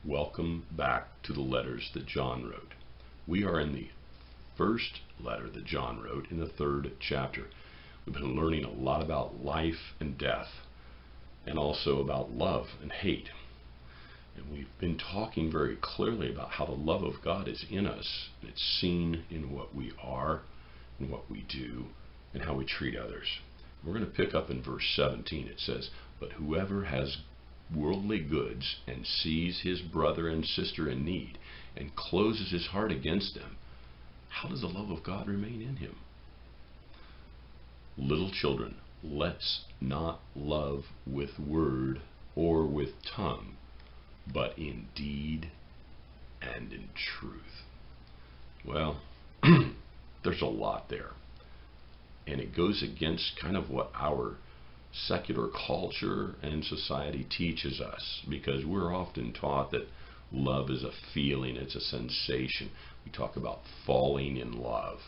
Welcome back to the letters that John wrote. We are in the first letter that John wrote in the 3rd chapter. We've been learning a lot about life and death, and also about love and hate. And we've been talking very clearly about how the love of God is in us, and it's seen in what we are, and what we do, and how we treat others. We're going to pick up in verse 17. It says, "But whoever has worldly goods and sees his brother and sister in need and closes his heart against them, how does the love of God remain in him? Little children, let's not love with word or with tongue, but in deed and in truth." Well, there's a lot there. And it goes against kind of what our secular culture and society teaches us, because we're often taught that love is a feeling, it's a sensation. We talk about falling in love.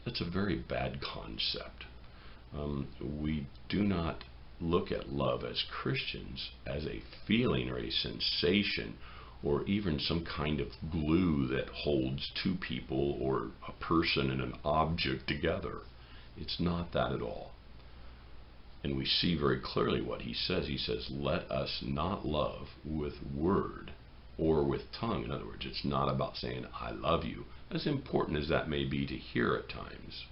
That's a very bad concept. We do not look at love as Christians as a feeling or a sensation, or even some kind of glue that holds two people or a person and an object together. It's not that at all. And we see very clearly what he says. He says, let us not love with word or with tongue. In other words, it's not about saying, I love you, as important as that may be to hear at times.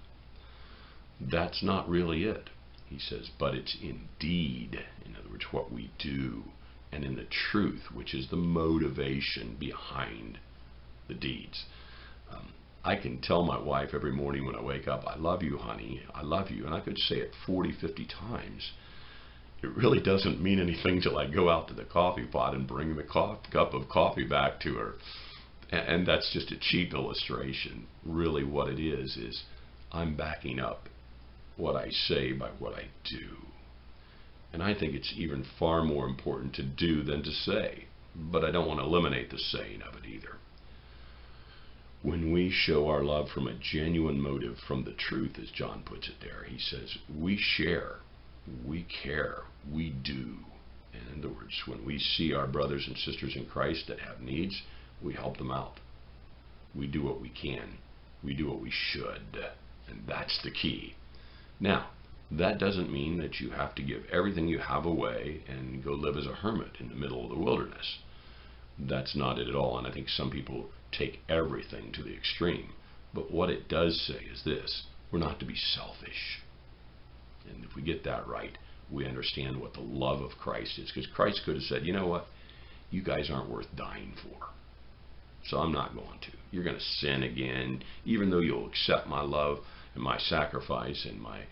That's not really it. He says, but it's in deed, in other words, what we do, and in the truth, which is the motivation behind the deeds. I can tell my wife every morning when I wake up, I love you, honey, I love you. And I could say it 40, 50 times. It really doesn't mean anything till I go out to the coffee pot and bring the cup of coffee back to her. And that's just a cheap illustration. Really what it is I'm backing up what I say by what I do. And I think it's even far more important to do than to say. But I don't want to eliminate the saying of it either. When we show our love from a genuine motive, from the truth, as John puts it there, he says, we share, we care, we do. In other words, when we see our brothers and sisters in Christ that have needs, we help them out. We do what we can. We do what we should. And that's the key. Now, that doesn't mean that you have to give everything you have away and go live as a hermit in the middle of the wilderness. That's not it at all, and I think some people take everything to the extreme. But what it does say is this: we're not to be selfish. And if we get that right, we understand what the love of Christ is. Because Christ could have said, you know what, you guys aren't worth dying for, so I'm not going to. You're going to sin again, even though you'll accept my love and my sacrifice and my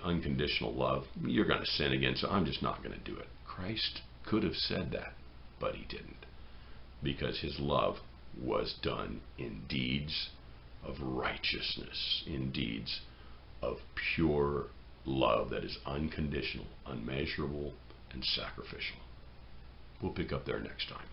unconditional love, you're going to sin again, so I'm just not going to do it. Christ could have said that, but he didn't. Because his love was done in deeds of righteousness, in deeds of pure love that is unconditional, unmeasurable, and sacrificial. We'll pick up there next time.